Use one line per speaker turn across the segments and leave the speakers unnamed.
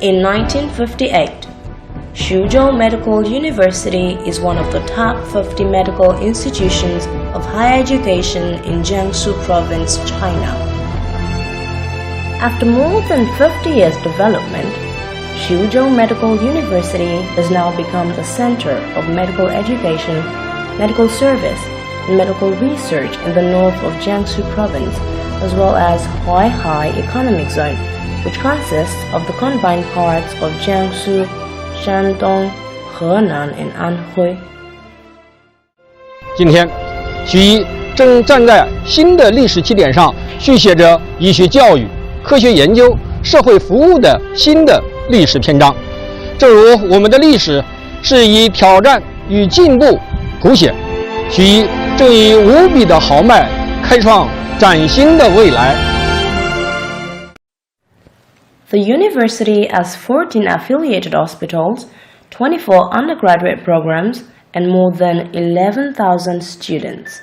in 1958, Xuzhou Medical University is one of the top 50 medical institutions of higher education in Jiangsu Province, China. After more than 50 years' development, Xuzhou Medical University has now become the center of medical education, medical service, and medical research in the north of Jiangsu Province, as well as Huaihai Economic Zone, which consists of the combined parts of Jiangsu, Shandong, Henan, and Anhui.
今天，盱眙正站在新的历史起点上，续写着医学教育、科学研究、社会服务的新的历史篇章。正如我们的历史是以挑战与进步谱写，盱眙正以无比的豪迈开创崭新的未来。
The university has 14 affiliated hospitals, 24 undergraduate programs, and more than 11,000 students.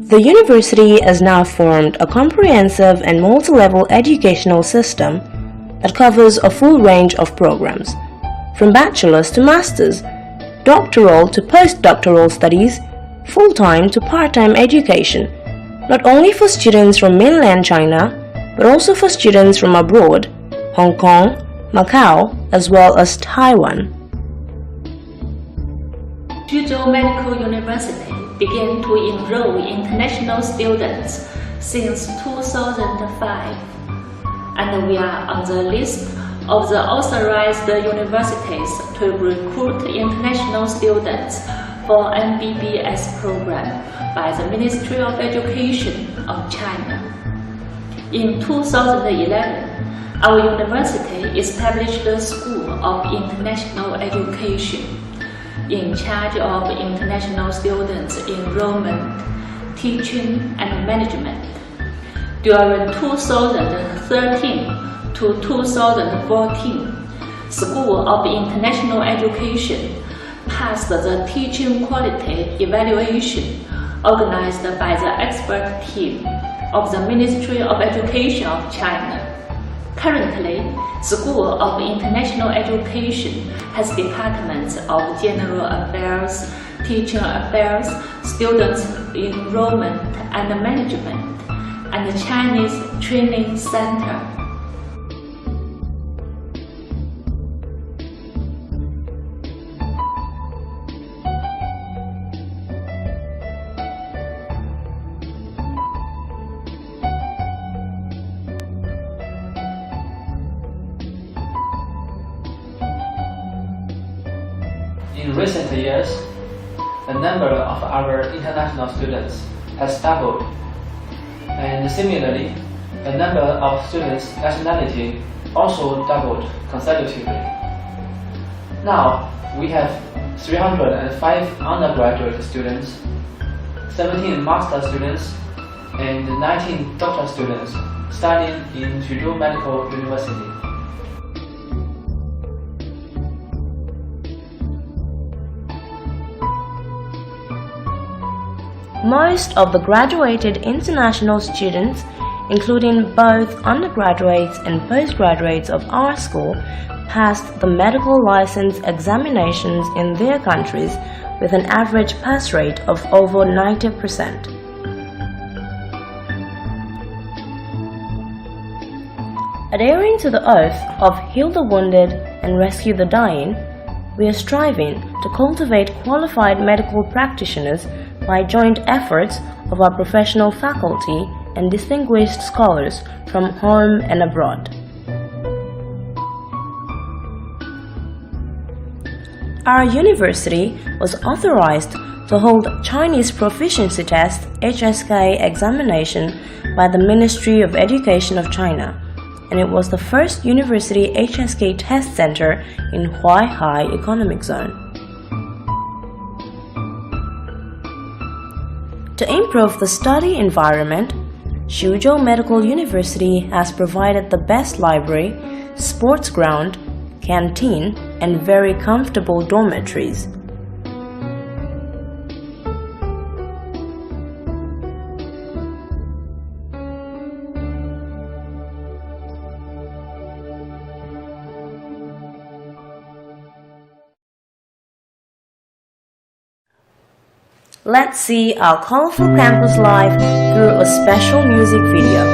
The university has now formed a comprehensive and multi-level educational system that covers a full range of programs, from bachelor's to master's, doctoral to postdoctoral studies, full-time to part-time education, not only for students from mainland China, but also for students from abroad, Hong Kong, Macau, as well as Taiwan.
Xuzhou Medical University began to enroll international students since 2005, and we are on the list of the authorized universities to recruit international students for MBBS program by the Ministry of Education of China. In 2011, our university established the School of International Education, in charge of international students' enrollment, teaching, and management. During 2013 to 2014, School of International Education passed the teaching quality evaluation organized by the expert team of the Ministry of Education of China. Currently, School of International Education has departments of General Affairs, Teaching Affairs, Students Enrollment and Management, and the Chinese Training Center.
In recent years, the number of our international students has doubled, and similarly, the number of students' nationality also doubled consecutively. Now, we have 305 undergraduate students, 17 master students, and 19 doctoral students studying in Xuzhou Medical University.
Most of the graduated international students, including both undergraduates and postgraduates of our school, passed the medical license examinations in their countries with an average pass rate of over 90%. Adhering to the oath of heal the wounded and rescue the dying, we are striving to cultivate qualified medical practitioners by joint efforts of our professional faculty and distinguished scholars from home and abroad. Our university was authorized to hold Chinese Proficiency Test (HSK) examination by the Ministry of Education of China, and it was the first university HSK test center in Huaihai Economic Zone. To improve the study environment, Xuzhou Medical University has provided the best library, sports ground, canteen, and very comfortable dormitories. Let's see our colorful campus life through a special music video.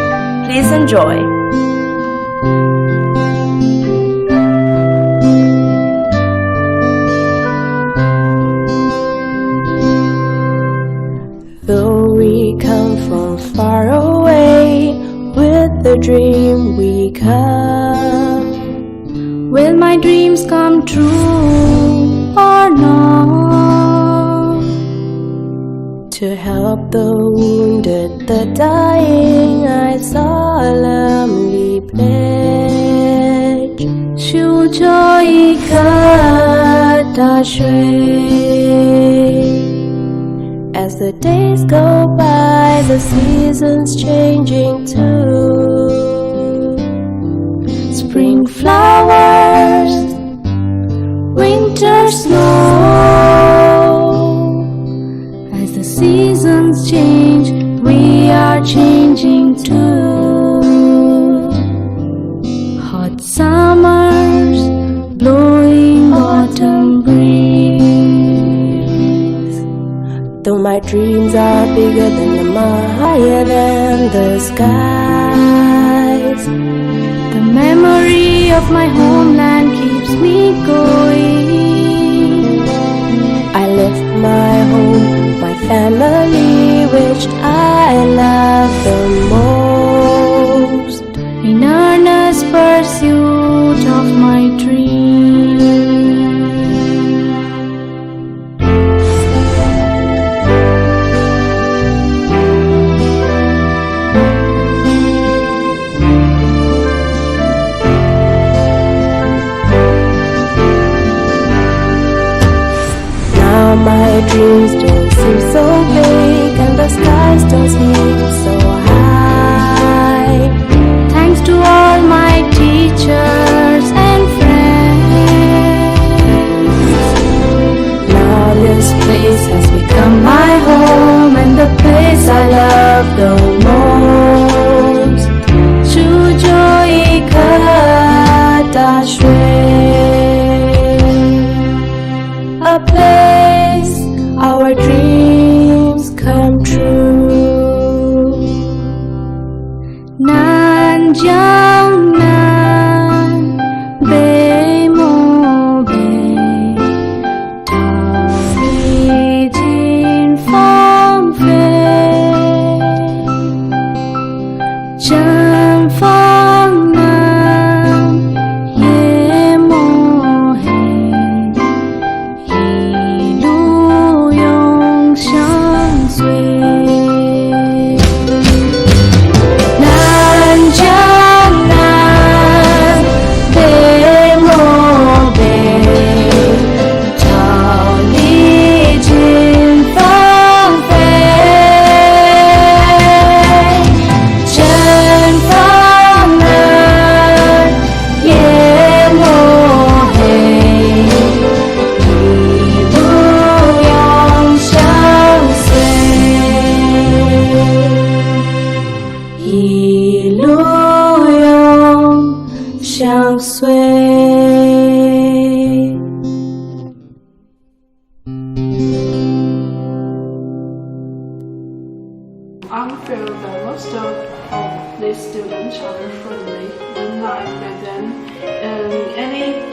Please enjoy. Though we come from far away, with the dream we come. Will my dreams come true or not? To help the wounded, the dying, I solemnly pledge. 修这一颗大水。As the days go by, the seasons changing too. Spring flowers, winter snow. As the seasons change, we are changing too. Hot summers, blowing autumn breeze. Though my dreams are bigger than the moon, higher than the skies, the memory of my homeland keeps me going. I left my home, my family, which I love the most, in earnest pursuit of my dream. Now my dreams don't seem so big, and the skies don't seem so high. Thanks to all my teachers and friends. Now this place has become my home, and the place I love the most. 苏州一颗大水。A place our dreams come true. 南江南，北漠北，逃离尽芳菲，毡房南，夜幕黑。一路永相随。南江南，北漠北，逃离尽芳菲，毡房南，夜幕黑。一路永相随。
I feel that most of these students are very friendly. When I met them in any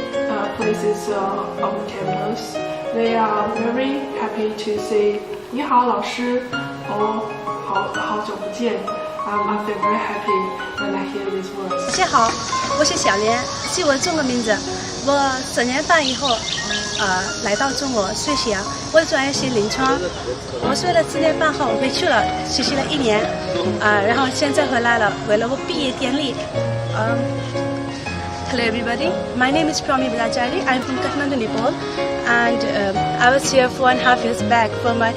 places on campus, they are very happy to say, 你好，老师，好久不见。I feel very happy when I hear these words.
大家好，我是小莲，是我中文名字。我4年半以后来到中国学习啊，我的专业是临床，我学了4年半后回去了，实习了1年，然后现在回来了，为了我毕业典礼。Hello everybody, my name is Prami Bhattacharya. I'm from Kathmandu, Nepal, and I was here 4.5 years back for my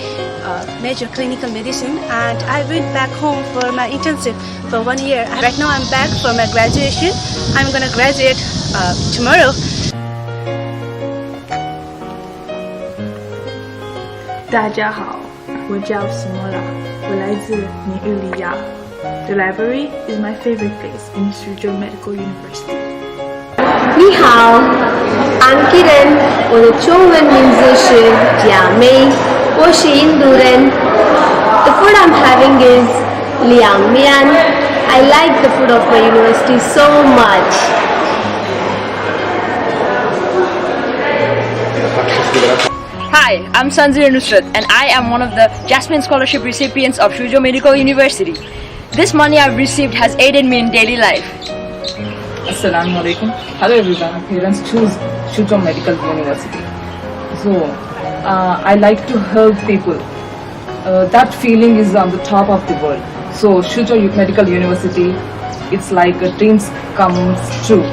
major clinical medicine, and I went back home for my internship for 1 year. Right now I'm back for my graduation. I'm gonna graduate tomorrow.
大家好，我叫西莫拉，我来自尼日利亚。The library is my favorite place in Xuzhou Medical University.
你好 ，I'm Kiran， 我的中文名字是佳美，我是印度人。The food I'm having is 凉面。I like the food of my university so much.
Hi, I'm Sanjay Nusrat and I am one of the Jasmine Scholarship recipients of Xuzhou Medical University. This money I've received has aided me in daily life.
Assalamu alaikum. Hello everyone, parents choose Xuzhou Medical University. So, I like to help people. That feeling is on the top of the world. So, Xuzhou Medical University, it's like a dreams comes true.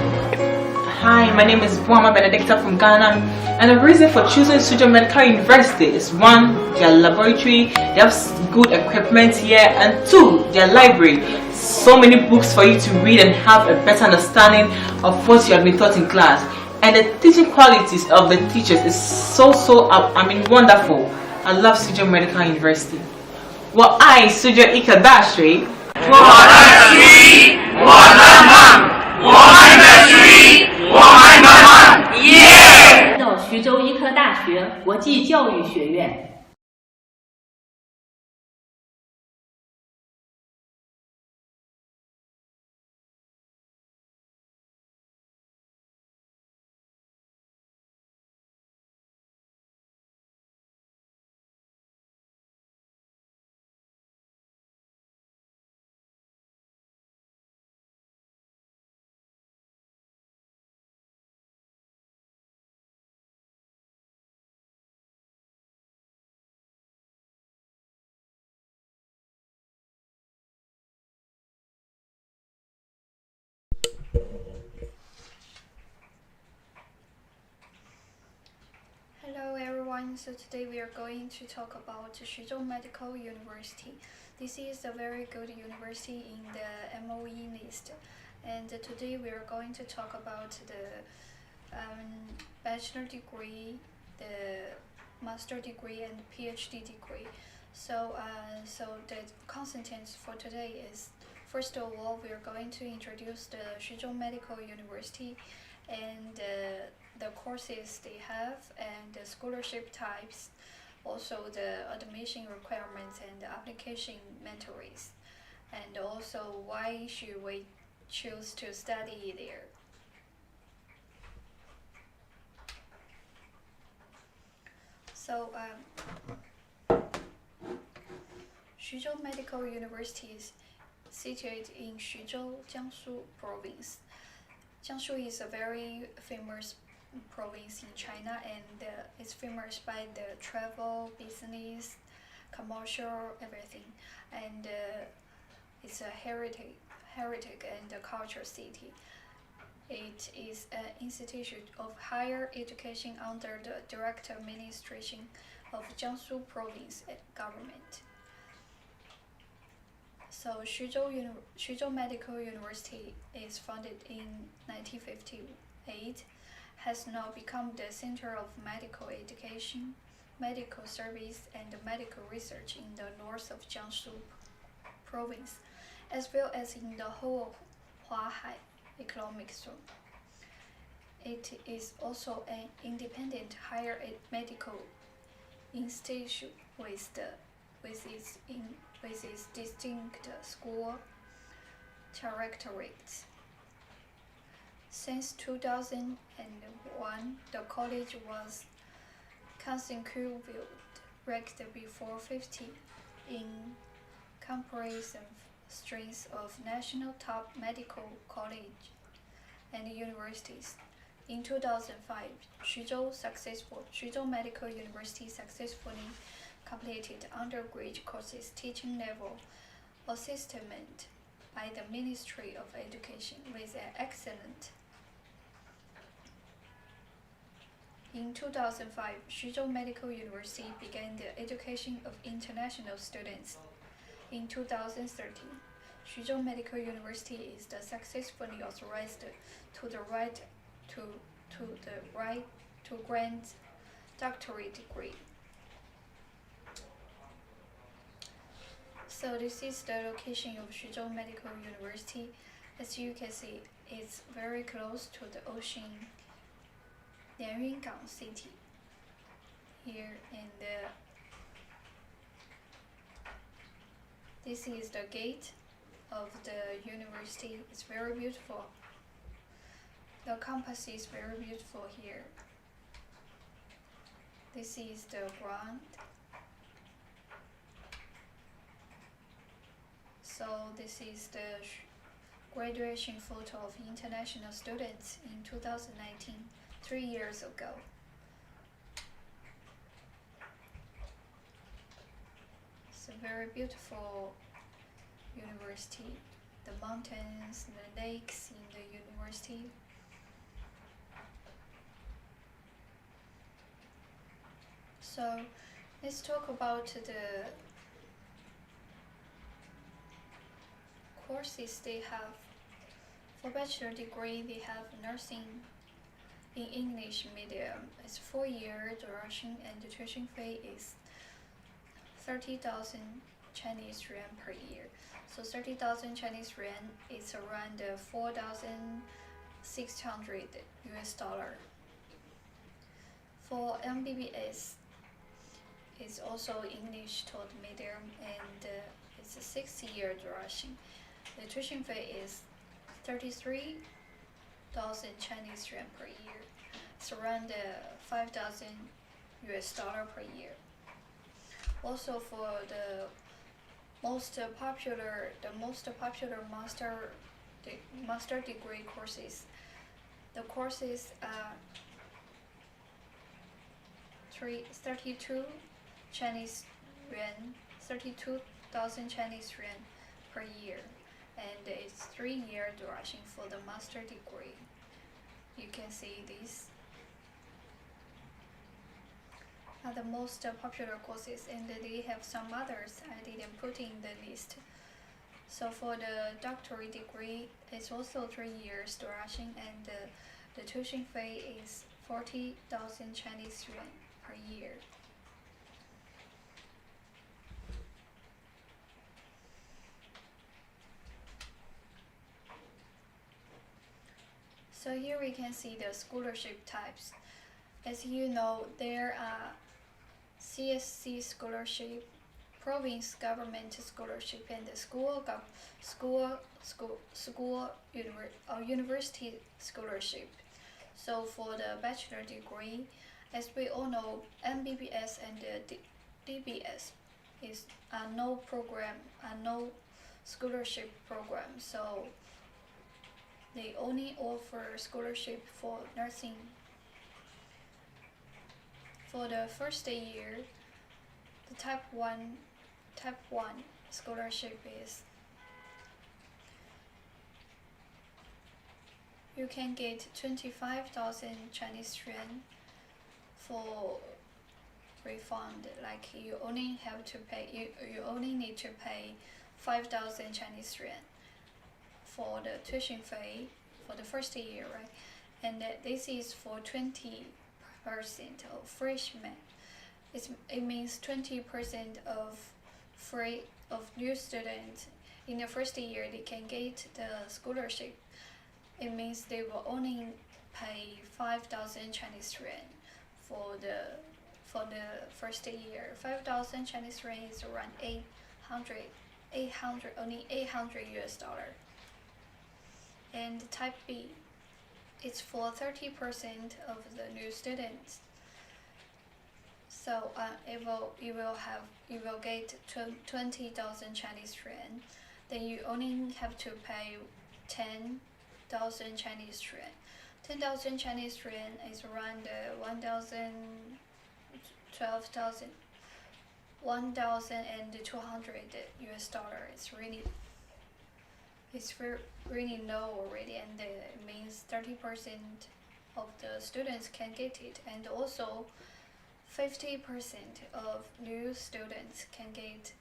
Hi, my name is Buama Benedicta from Ghana, and the reason for choosing Xuzhou Medical University is 1, their laboratory, they have good equipment here, and 2, their library. So many books for you to read and have a better understanding of what you have been taught in class. And the teaching qualities of the teachers is so wonderful. I love Xuzhou Medical University. Well, I, Xuzhou Ikadashi,
到徐州医科大学国际教育学院。
Hello everyone, so today we are going to talk about Xuzhou Medical University. This is a very good university in the MOE list, and today we are going to talk about the bachelor degree, the master degree and PhD degree. So the contents for today is, first of all, we are going to introduce the Xuzhou Medical University and the courses they have and the scholarship types, also the admission requirements and the application materials, and also why should we choose to study there. So Xuzhou Medical University is situated in Xuzhou, Jiangsu province. Jiangsu is a very famous province in China, and it's famous by the travel, business, commercial, everything, and it's a heritage and a culture city. It is an institution of higher education under the direct administration of Jiangsu province government. So Xuzhou Medical University is founded in 1958, has now become the center of medical education, medical service, and medical research in the north of Jiangsu province, as well as in the whole of Huahai economic zone. It is also an independent higher medical institution with its distinct school characteristics. Since 2001, the college was consecutively ranked before 50 in comprehensive strength of national top medical college and universities. In 2005, Xuzhou Medical University successfully completed undergraduate courses teaching level assessment by the Ministry of Education with an excellent. In 2005, Xuzhou Medical University began the education of international students. In 2013, Xuzhou Medical University is the successfully authorized to grant doctorate degree. So this is the location of Xuzhou Medical University. As you can see, it's very close to the ocean, Lianyungang City. Here this is the gate of the university. It's very beautiful. The campus is very beautiful here. This is the ground. So this is the graduation photo of international students in 2019, 3 years ago. It's a very beautiful university. The mountains, the lakes in the university. So let's talk about the courses they have. For bachelor degree, they have nursing in English medium. It's 4-year duration and the tuition fee is 30,000 Chinese yuan per year. So 30,000 Chinese yuan is around 4,600 US dollar. For MBBS, it's also English taught medium and it's a 6-year duration. The tuition fee is 33,000 Chinese yuan per year. It's around 5,000 US dollar per year. Also for the most popular master degree courses, the courses are 32,000 Chinese yuan per year, and it's 3-year duration for the master degree. You can see these are the most popular courses, and they have some others I didn't put in the list. So for the doctorate degree, it's also 3 years duration, and the tuition fee is 40,000 Chinese yuan per year. So here we can see the scholarship types. As you know, there are CSC scholarship, province government scholarship, and the university scholarship. So for the bachelor degree, as we all know, MBBS and DBS are no scholarship program. So they only offer scholarship for nursing. For the first year, the type 1 scholarship is you can get 25,000 Chinese yuan for refund. Like you only have to pay, you only need to pay 5,000 Chinese yuan for the tuition fee for the first year, right? And this is for 20% of freshmen. It means 20% of new students in the first year they can get the scholarship. It means they will only pay 5,000 Chinese yuan for the first year. 5,000 Chinese yuan is around 800 US dollar. And type B, it's for 30% of the new students. So you will get 20,000 Chinese yuan. Then you only have to pay 10,000 Chinese yuan. 10,000 Chinese yuan is around 1,000, 12,000, 1,200 US dollar. It's really low already, and it means 30% of the students can get it, and also 50% of new students can get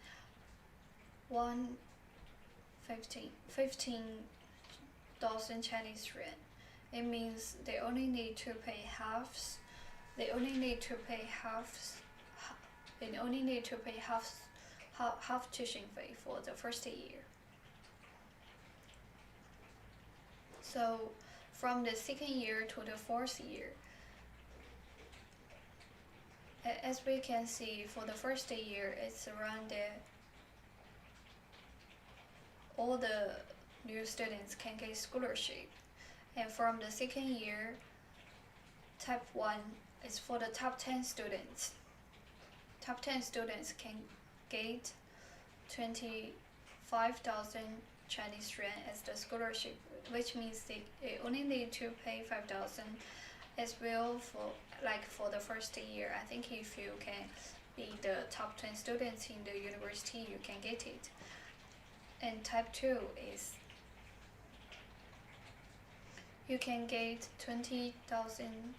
15,000 Chinese yuan. It means they only need to pay half. They only need to pay half tuition fee for the first year. So from the second year to the fourth year, as we can see, for the first year, it's around all the new students can get scholarship. And from the second year, type 1 is for the top 10 students. Top 10 students can get 25,000 Chinese yuan as the scholarship, which means they only need to pay 5,000 as well for the first year. I think if you can be the top 10 students in the university, you can get it. And type 2 is you can get 20,000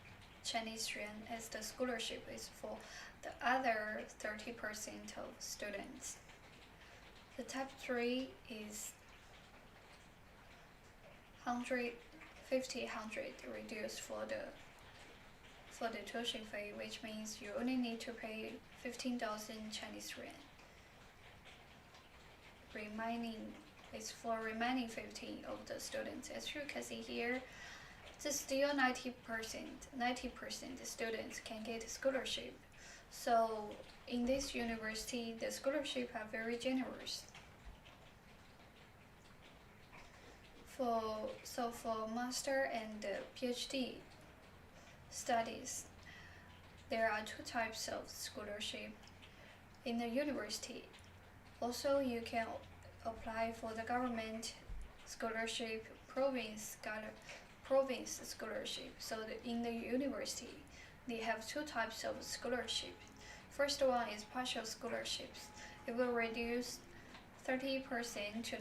Chinese yuan as the scholarship is for the other 30% of students. The type 3 is 100 reduced for the tuition fee, which means you only need to pay 15,000 Chinese yuan. Remaining 15 of the students. As you can see here, it's still 90% students can get scholarship. So in this university, the scholarship are very generous. For master and PhD studies, there are two types of scholarship in the university. Also, you can apply for the government scholarship, province scholarship. So in the university, they have two types of scholarship. First one is partial scholarships. It will reduce 30% to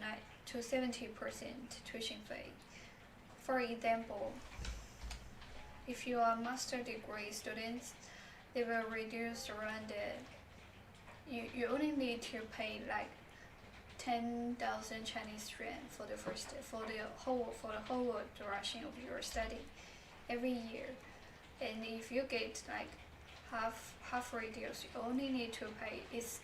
70% tuition fee. For example, if you are master degree students, they will reduce around you only need to pay like 10,000 Chinese yuan for the whole duration of your study every year. And if you get like half reduced, you only need to pay it's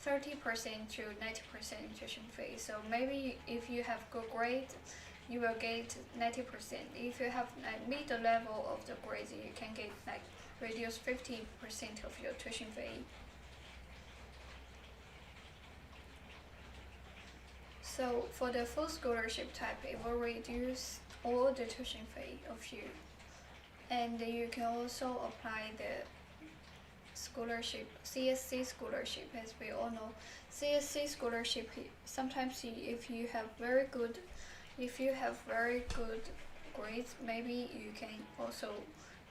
30% to 90% tuition fee. So maybe if you have good grade, you will get 90%. If you have like middle level of the grades, you can get like reduce 50% of your tuition fee. So for the full scholarship type, it will reduce all the tuition fee of you. And you can also apply the scholarship, CSC scholarship, as we all know. CSC scholarship, sometimes if you have very good grades, maybe you can also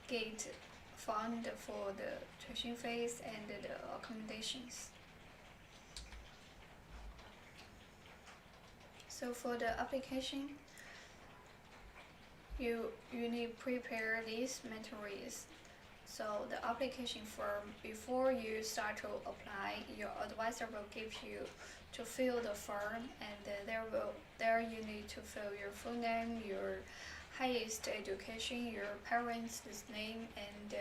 get fund for the tuition fees and the accommodations. So for the application, you need to prepare these materials. So the application form, before you start to apply, your advisor will give you to fill the form, and there you need to fill your full name, your highest education, your parents' name, and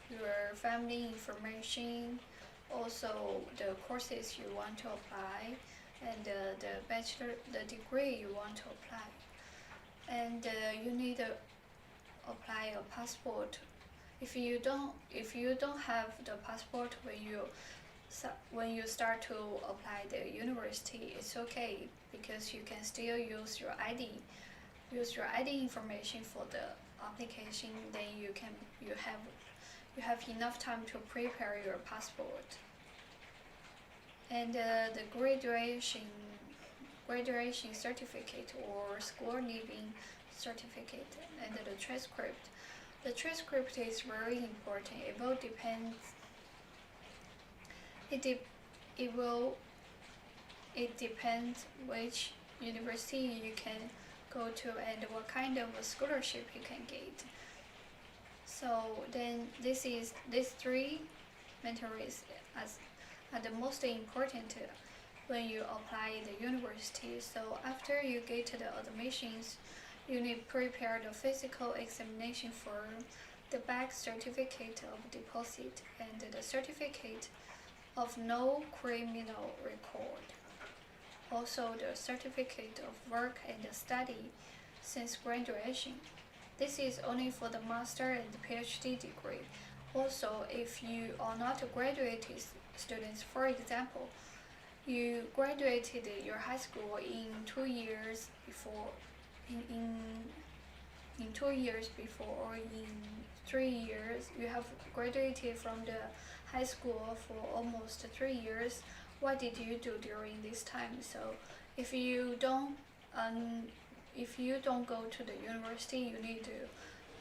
your family information, also the courses you want to apply, and the degree you want to apply. And you need to apply a passport. If you don't have the passport when you start to apply the university, it's okay, because you can still use your ID information for the application. Then you have enough time to prepare your passport. And the graduation certificate or school leaving certificate and the transcript. The transcript is very important. It will depend. It depends which university you can go to and what kind of a scholarship you can get. So then these three materials are the most important when you apply the university. So after you get the admissions, you need to prepare the physical examination form, the back certificate of deposit, and the certificate of no criminal record. Also the certificate of work and study since graduation. This is only for the master and PhD degree. Also, if you are not a graduated student, for example, you graduated your high school in 2 years before, in 2 years before, or in 3 years, you have graduated from the high school for almost 3 years. What did you do during this time? So if you don't go to the university, you need to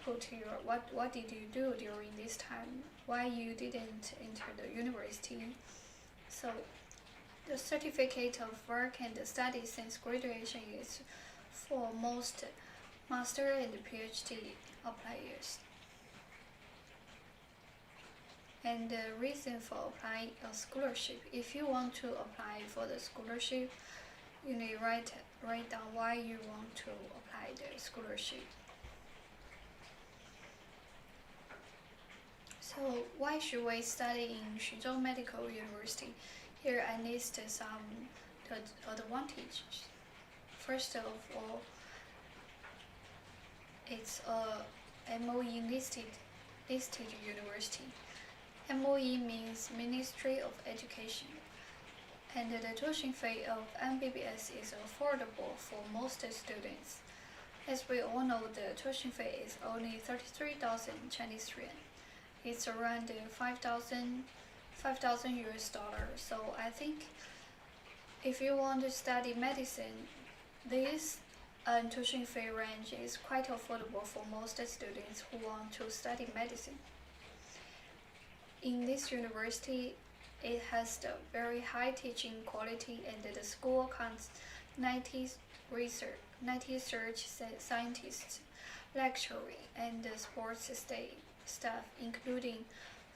put your what did you do during this time? Why you didn't enter the university? So the certificate of work and the study since graduation is for most master and PhD appliers. And the reason for applying a scholarship. If you want to apply for the scholarship, you need to write down why you want to apply the scholarship. So why should we study in Xuzhou Medical University? Here I list some advantages. First of all, it's a MOE listed university. MOE means Ministry of Education, and the tuition fee of MBBS is affordable for most students. As we all know, the tuition fee is only 33,000 Chinese yuan. It's around 5,000 US dollars. So I think if you want to study medicine, this tuition fee range is quite affordable for most students who want to study medicine. In this university, it has the very high teaching quality, and the school counts 90 research scientists, lecturing, and sports staff, including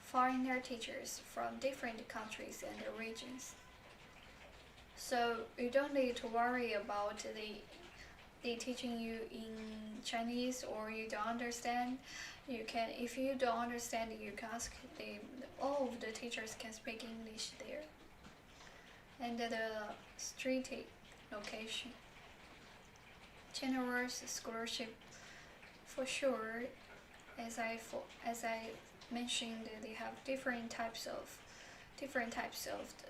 foreigner teachers from different countries and regions. So you don't need to worry about they teaching you in Chinese or you don't understand. You can, if you don't understand, you can ask them. All of the teachers can speak English there. And the strategic location, generous scholarship, for sure. As I mentioned, they have different types of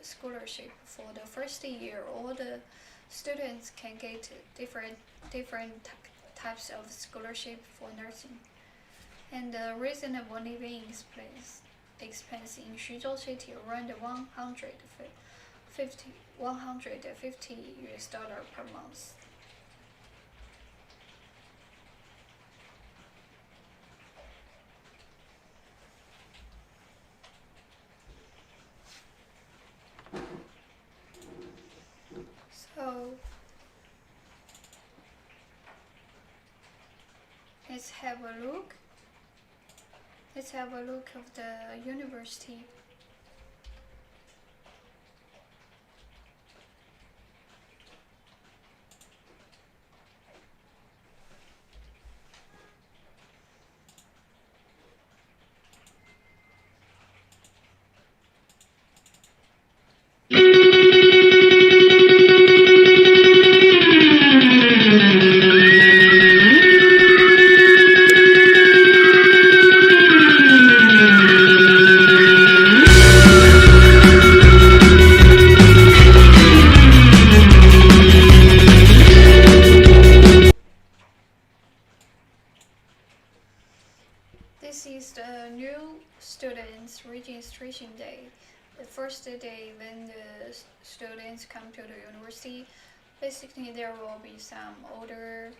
scholarship. For the first year, all the students can get different types of scholarship for nursing. And the reasonable living expense in Xuzhou City around 150 US dollar per month. So let's have a look. Let's have a look of the university. This is the new students registration day. The first day when the students come to the university, basically there will be some older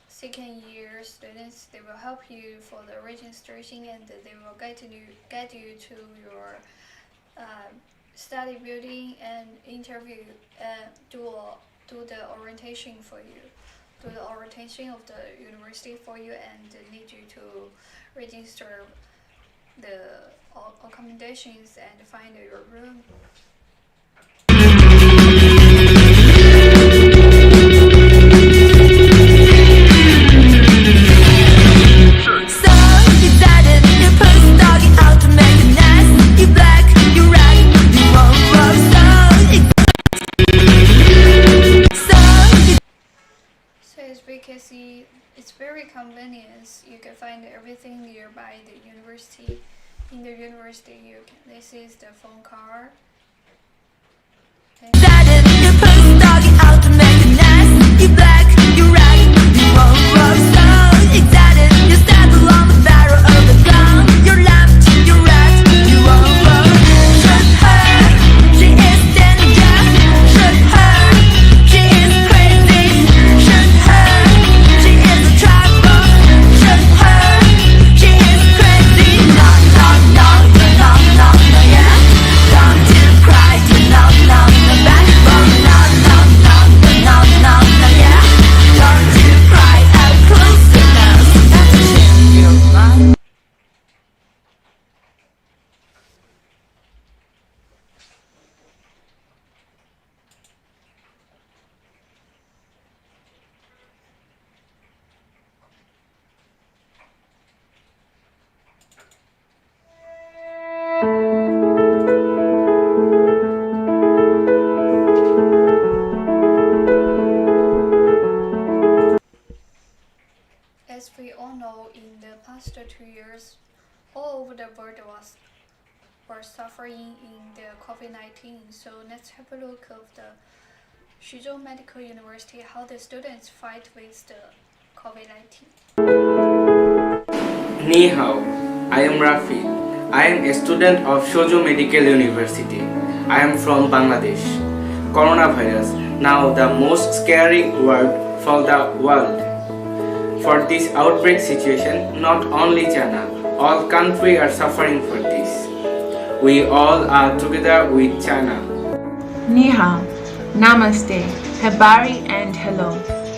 second year students, they will help you for the registration and they will get you to your study building and interview and do the orientation for you, do the orientation of the university for you, and need you to register the accommodations and find your room. As we can see, it's very convenient. You can find everything nearby the university. In the university, this is the phone card. As we all know, in the past 2 years, all over the world were suffering in the COVID-19. So let's have a look of the Xuzhou Medical University, how the students fight with the COVID-19.
Ni hao, I am Rafi. I am a student of Xuzhou Medical University. I am from Bangladesh. Coronavirus, now the most scary word for the world. For this outbreak situation, not only China, all countries are suffering for this. We all are together with China.
Ni hao, namaste, habari and hello.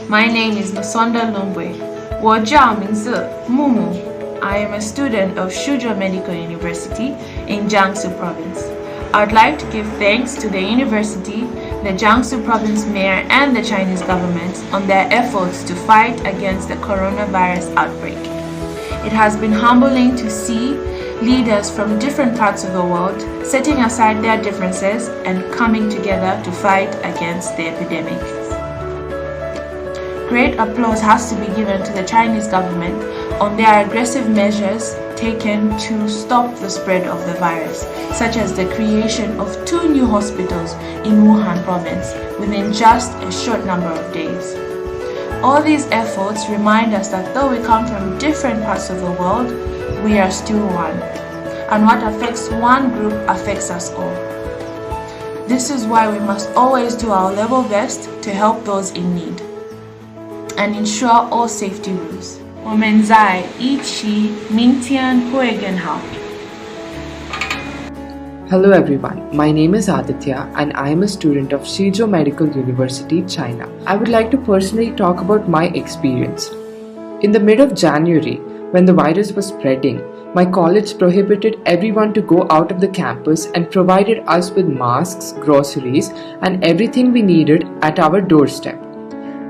My name is Masonda Lumbwe. 我叫名字木木. I am a student of Xuzhou Medical University in Jiangsu Province. I would like to give thanks to the university, the Jiangsu Province Mayor and the Chinese government on their efforts to fight against the coronavirus outbreak. It has been humbling to see leaders from different parts of the world setting aside their differences and coming together to fight against the epidemic. Great applause has to be given to the Chinese government on their aggressive measures taken to stop the spread of the virus, such as the creation of 2 new hospitals in Wuhan province within just a short number of days. All these efforts remind us that though we come from different parts of the world, we are still one. And what affects one group affects us all. This is why we must always do our level best to help those in need and ensure all safety rules. 我们在一起，明天会更好。
Hello everyone, my name is Aditya and I am a student of Xuzhou Medical University, China. I would like to personally talk about my experience. In the mid of January, when the virus was spreading, my college prohibited everyone to go out of the campus and provided us with masks, groceries and everything we needed at our doorstep.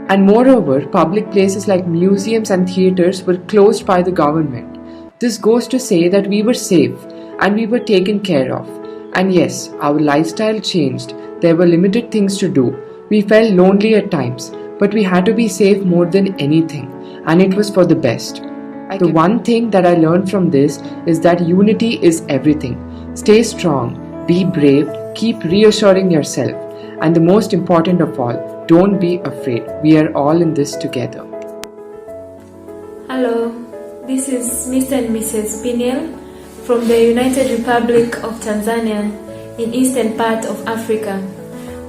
And moreover, public places like museums and theaters were closed by the government. This goes to say that we were safe and we were taken care of. And yes, our lifestyle changed. There were limited things to do. We felt lonely at times, but we had to be safe more than anything. And it was for the best. The one thing that I learned from this is that unity is everything. Stay strong, be brave, keep reassuring yourself. And the most important of all, don't be afraid. We are all in this together.
Hello, this is Mr. and Mrs. Piniel from the United Republic of Tanzania in eastern part of Africa.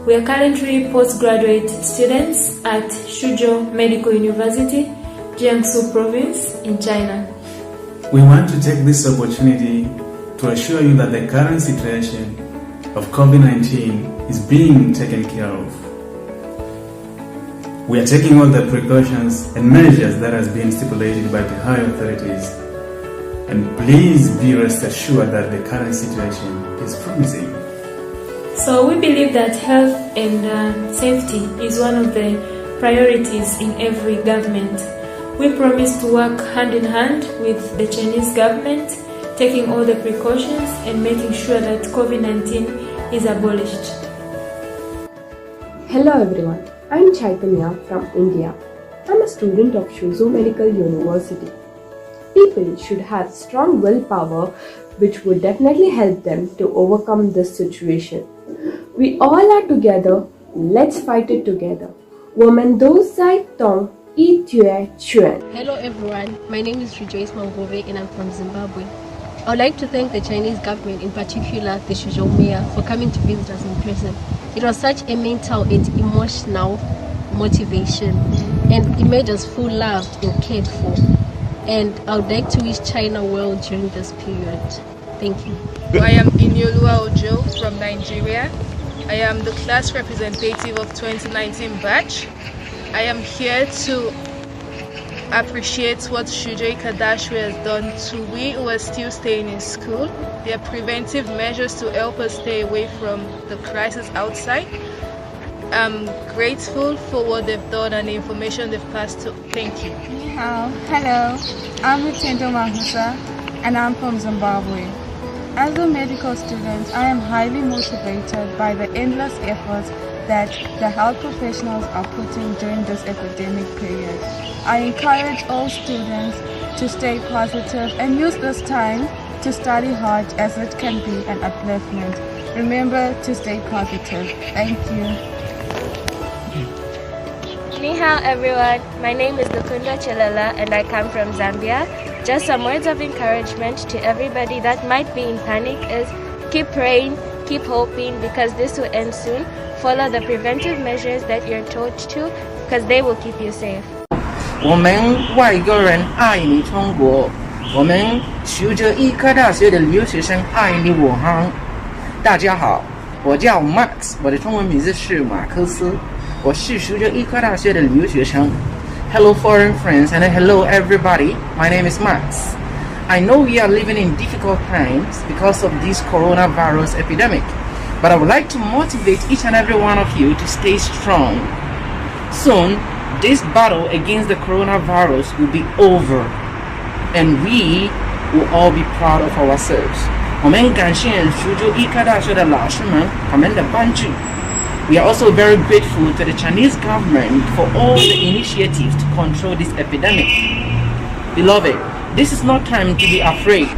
We are currently postgraduate students at Xuzhou Medical University Jiangsu Province in China.
We want to take this opportunity to assure you that the current situation of COVID-19 is being taken care of. We are taking all the precautions and measures that has been stipulated by the higher authorities, and please be rest assured that the current situation is promising.
So we believe that health and safety is one of the priorities in every government. We promise to work hand in hand with the Chinese government, taking all the precautions and making sure that COVID-19 is abolished.
Hello everyone, I'm Chaitanya from India. I'm a student of Xuzhou Medical University. People should have strong willpower, which would definitely help them to overcome this situation. We all are together, let's fight it together. Women do sai tong yi tue chuan.
Hello everyone, my name is Rejoice Mangove and I'm from Zimbabwe. I would like to thank the Chinese government, in particular the Xuzhou mayor, for coming to visit us in person. It was such a mental and emotional motivation, and it made us feel loved and cared for. And I would like to wish China well during this period. Thank you.
I am Inyolua Ojo from Nigeria. I am the class representative of 2019 batch. I am here to appreciate what Xuzhou Ikadashi has done to we who are still staying in school. Their preventive measures to help us stay away from the crisis outside. I'm grateful for what they've done and the information they've passed to. Thank you.
Hello, I'm Lutendo Mahusa and I'm from Zimbabwe. As a medical student, I am highly motivated by the endless efforts that the health professionals are putting during this epidemic period. I encourage all students to stay positive and use this time to study hard, as it can be an upliftment. Remember to stay positive. Thank you.
Ni hao everyone, my name is Lukunda Chelala and I come from Zambia. Just some words of encouragement to everybody that might be in panic is keep praying, keep hoping, because this will end soon. Follow the preventive measures that you're told to, because they will keep you safe.
我们外国人爱你中国，我们苏州医科大学的留学生爱你武汉。大家好，我叫 Max， 我的中文名字是马克思，我是苏州医科大学的留学生。Hello foreign friends and hello everybody, my name is Max. I know we are living in difficult times because of this coronavirus epidemic, but I would like to motivate each and every one of you to stay strong. Soon, this battle against the coronavirus will be over, and we will all be proud of ourselves. 我们感谢苏州医科大学的老师们他们的帮助。We are also very grateful to the Chinese government for all the initiatives to control this epidemic. Beloved, this is not time to be afraid,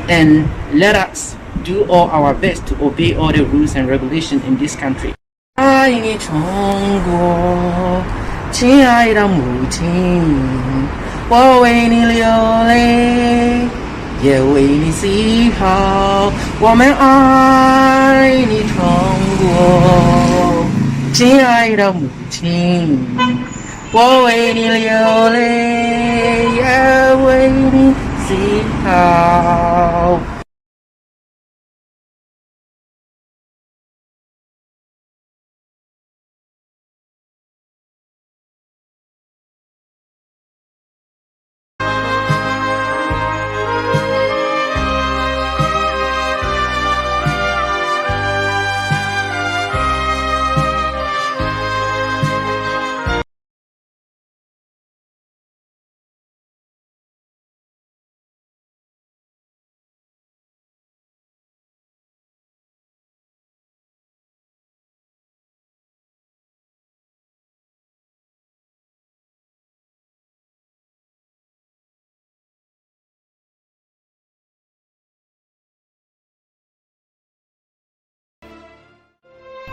and let us do all our best to obey all the rules and regulations in this country. 爱你中国，亲爱的母亲，我为你流泪，也为你喜好。我们爱你中国，亲爱的母亲，我为你流泪，也为你喜好。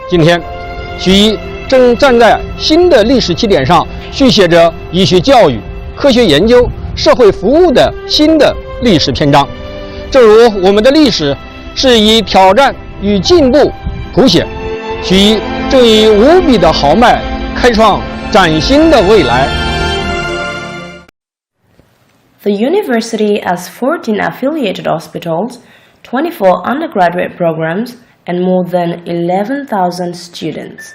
今天，徐医正站在新的历史起点上，续写着医学教育、科学研究、社会服务的新的历史篇章。正如我们的历史是以挑战与进步谱写，徐医正以无比的豪迈开创崭新的未来。
The university has 14 affiliated hospitals, 24 undergraduate programs, and more than 11,000 students.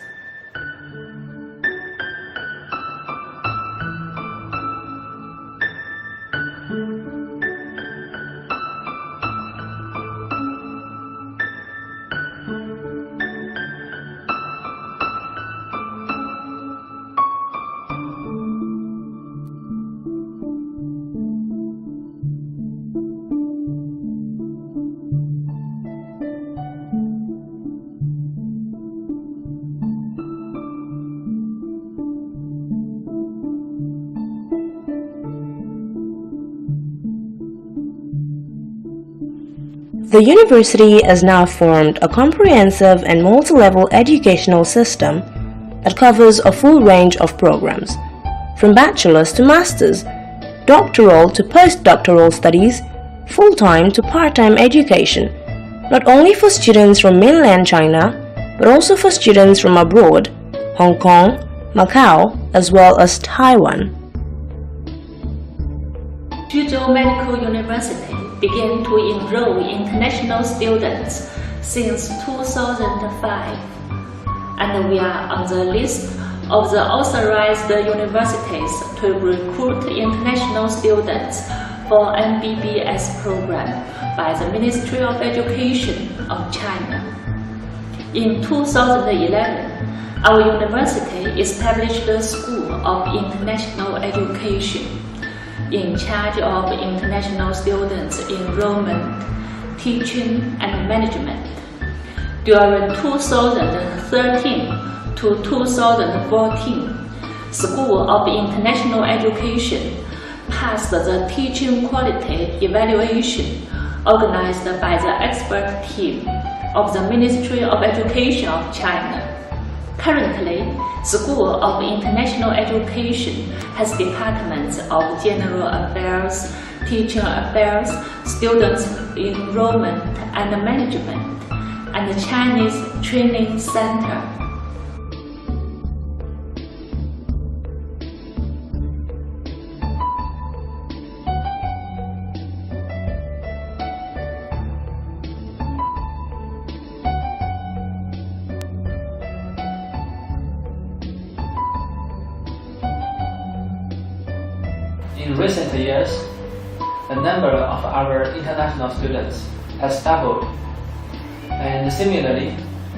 The university has now formed a comprehensive and multi-level educational system that covers a full range of programs, from bachelor's to master's, doctoral to postdoctoral studies, full-time to part-time education, not only for students from mainland China, but also for students from abroad, Hong Kong, Macau, as well as Taiwan.
Xuzhou Medical University began to enroll international students since 2005, and we are on the list of the authorized universities to recruit international students for MBBS program by the Ministry of Education of China. In 2011, our university established the School of International Education, in charge of international students' enrollment, teaching, and management. During 2013 to 2014, School of International Education passed the teaching quality evaluation organized by the expert team of the Ministry of Education of China. Currently, School of International Education has departments of General Affairs, Teaching Affairs, Students Enrollment and Management, and the Chinese Training Center.
In recent years, the number of our international students has doubled, and similarly,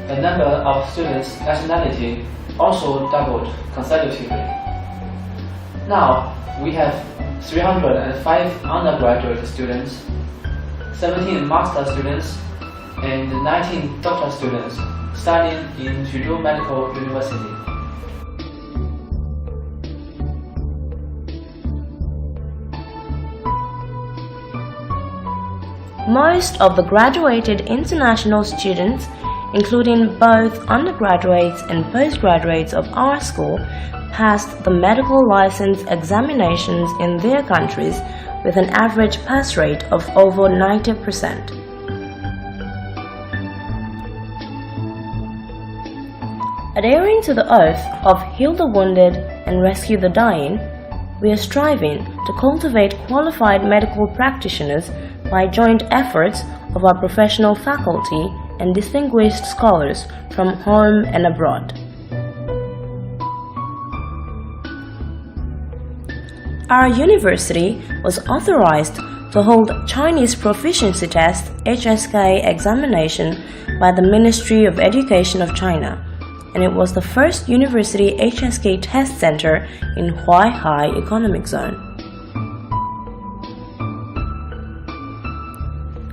the number of students' nationality also doubled consecutively. Now, we have 305 undergraduate students, 17 master students, and 19 doctoral students studying in Xuzhou Medical University.
Most of the graduated international students, including both undergraduates and postgraduates of our school, passed the medical license examinations in their countries with an average pass rate of over 90%. Adhering to the oath of heal the wounded and rescue the dying, we are striving to cultivate qualified medical practitioners by joint efforts of our professional faculty and distinguished scholars from home and abroad. Our university was authorized to hold Chinese Proficiency Test (HSK) examination by the Ministry of Education of China, and it was the first university HSK test center in Huaihai Economic Zone.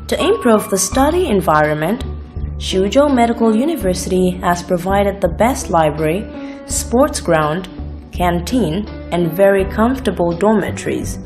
To improve the study environment, Xuzhou Medical University has provided the best library, sports ground, canteen, and very comfortable dormitories.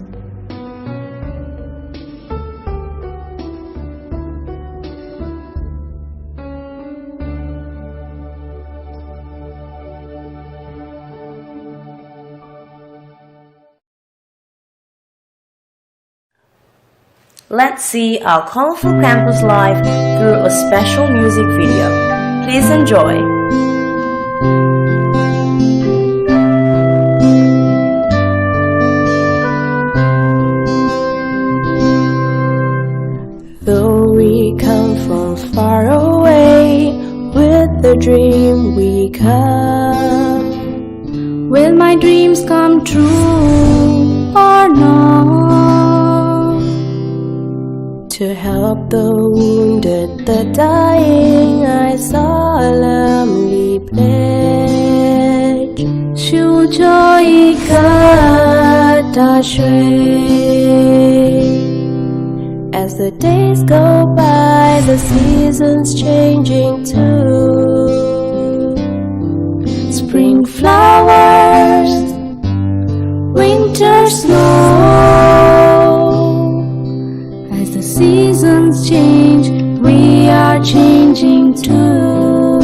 Let's see our colorful campus life through a special music video. Please enjoy!
Will my dreams come true or not? To help the wounded, the dying, I solemnly pledge. Xuzhou一个大学。As the days go by, the seasons changing too. Spring flowers, winter snow. As the seasons change, we are changing too.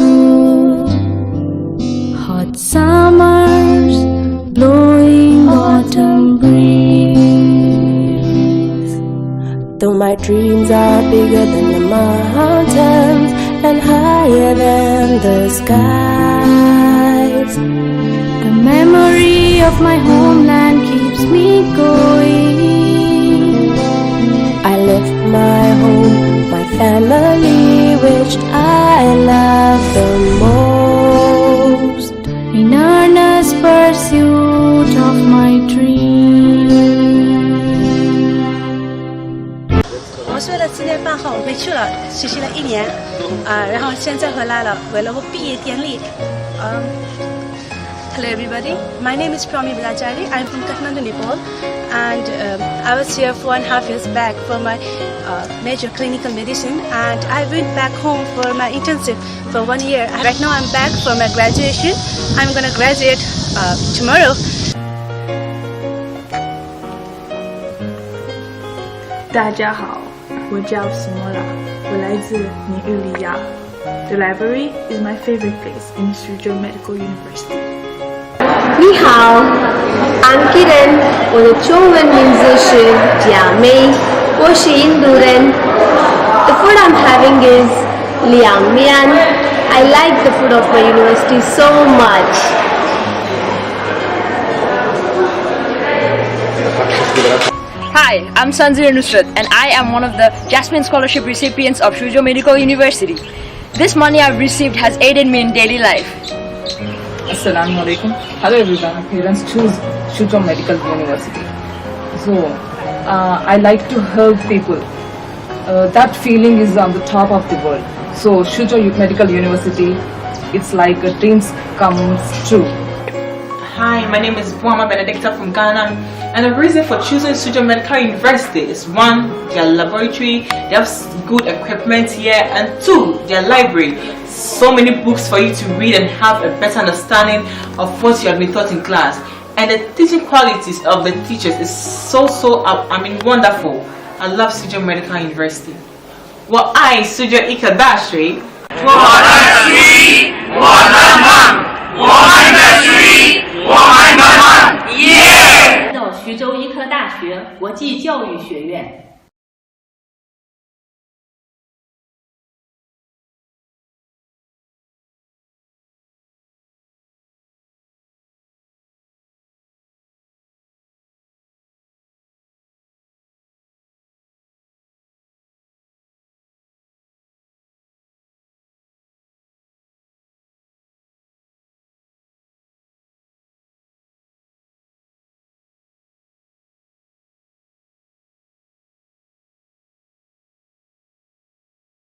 Hot summers, blowing autumn breeze. Though my dreams are bigger than the mountains and higher than the skies, the memory of my homeland keeps me going. I left my home, my family, which I love the most, in earnest pursuit of my dream.
我是为了纪念办号，我回去了，实习了1年，然后现在回来了，为了我毕业典礼。Hello everybody, my name is Prami Bilachari. I'm from Kathmandu, Nepal, and I was here 4.5 years back for my major clinical medicine, and I went back home for my internship for 1 year. Right now I'm back for my graduation. I'm gonna graduate tomorrow.
大家好，我叫西莫拉，我来自尼日利亚。The library is my favorite place in Xuzhou Medical University.
你好 ，I'm Kiran， 我的中文名字是佳美，我是印度人。The food I'm having is liang mian. I like the food of my university so much.
Hi, I'm Xuzhou and I am one of the Jasmine Scholarship recipients of Xuzhou Medical University. This money I've received has aided me in daily life.
Assalamu alaikum. Hello everyone, my parents choose Xuzhou Medical University. So, I like to help people. That feeling is on the top of the world. So, Xuzhou Medical University, it's like a dreams comes true.
Hi, my name is Buama Benedicta from Ghana, and the reason for choosing Xuzhou Medical University is 1, their laboratory, they have good equipment here, and 2, their library. So many books for you to read and have a better understanding of what you have been taught in class. And the teaching qualities of the teachers is so wonderful. I love Xuzhou Medical University. Well, I, Xuzhou Medical University,
我的曲，我的梦，我们的曲，我们的梦，耶！
到徐州医科大学国际教育学院。